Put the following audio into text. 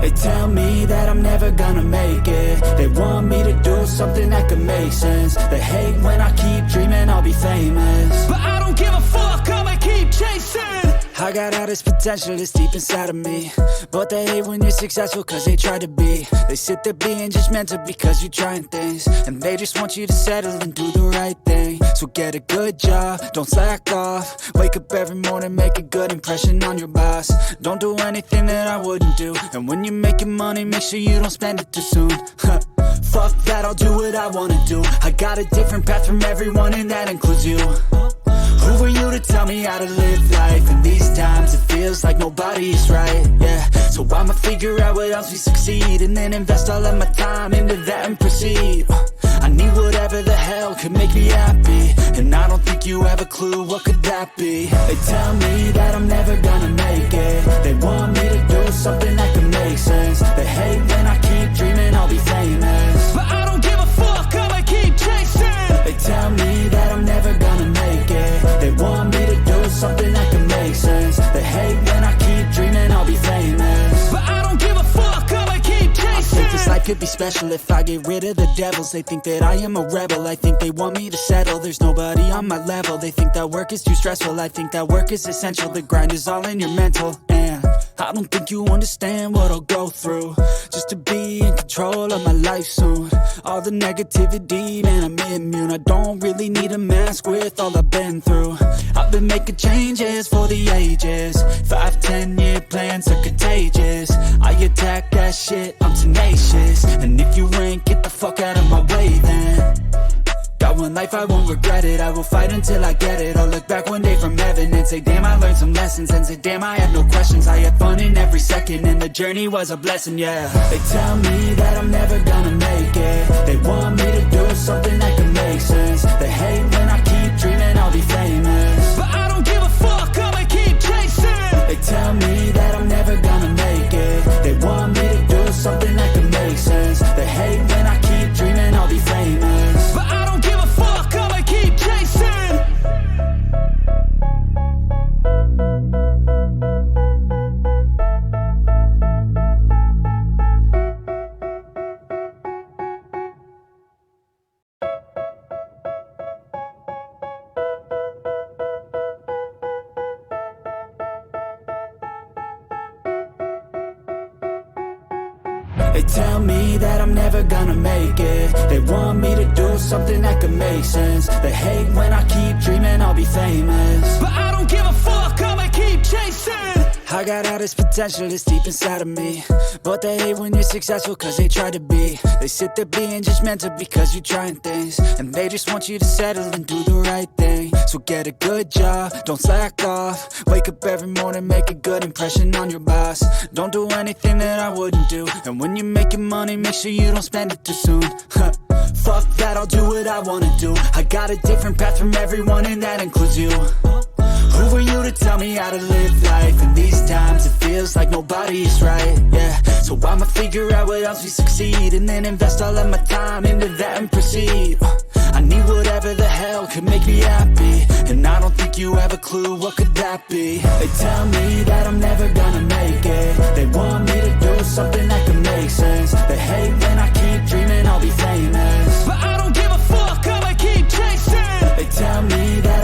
They tell me that I'm never gonna make it. They want me to do something that could make sense. They hate when I keep dreaming I'll be famous, but I don't give a fuck, I'ma keep chasing. I got all this potential that's deep inside of me, but they hate when you're successful cause they try to be. They sit there being judgmental because you're trying things, and they just want you to settle and do the right thing. So get a good job, don't slack off. Wake up every morning, make a good impression on your boss. Don't do anything that I wouldn't do, and when you're making money, make sure you don't spend it too soon. Fuck that, I'll do what I wanna do. I got a different path from everyone, and that includes you. Who are you to tell me how to live life? In these times it feels like nobody's right, yeah. So I'ma figure out what else we succeed, and then invest all of my time into that and proceed. I need whatever the hell could make me happy, and I don't think you have a clue what could that be. They tell me that I'm never gonna make it. They want me to do something that could make sense. They hate when I keep dreaming I'll be famous, but I don't give a fuck, I'ma keep chasing. They tell me that I'm never gonna make it. They want me to do something that can make sense. They hate when I keep dreaming I'll be famous, but I don't give a fuck, I'ma keep chasing. I think this life could be special if I get rid of the devils. They think that I am a rebel, I think they want me to settle. There's nobody on my level. They think that work is too stressful, I think that work is essential. The grind is all in your mental, and I don't think you understand what I'll go through just to be in control of my life soon. All the negativity, man, I'm immune. I don't really need a mask with all I've been through. I've been making changes for the ages. 5-10 year plans are contagious. I attack that shit, I'm tenacious. And if you ain't, get the fuck out of my way then. Got one life, I won't regret it. I will fight until I get it. I'll look back one day from heaven and say, damn, I learned some lessons. And say, damn, I had no questions. I had fun in every second, and the journey was a blessing, yeah. They tell me that I'm never gonna make it. They want me to do something that can make sense. They hate when I keep dreaming I'll be famous, but I don't give a fuck, I'ma keep chasing. They tell me that I'm never gonna make it. They want me to do something that can make sense. They hate when I keep dreaming I'll be famous, but I don't give a fuck, I'ma keep chasing. They tell me that I'm never gonna make it. They want me to do something that could make sense. They hate when I keep dreaming I'll be famous, but I don't give a fuck, I'ma keep chasing. I got all this potential that's deep inside of me, but they hate when you're successful cause they try to be. They sit there being judgmental because you're trying things, and they just want you to settle and do the right thing. So get a good job, don't slack off. Wake up every morning, make a good impression on your boss. Don't do anything that I wouldn't do, and when you're making money, make sure you don't spend it too soon. Fuck that, I'll do what I wanna do. I got a different path from everyone, and that includes you. Who are you to tell me how to live life? In these times it feels like nobody's right, yeah. So I'ma figure out what else we succeed, and then invest all of my time into that and proceed. I need whatever the hell could make me happy, and I don't think you have a clue what could that be. They tell me that I'm never gonna make it. They want me to do something that can make sense. They hate when I keep dreaming I'll be famous, but I don't give a fuck, I'ma keep chasing. They tell me that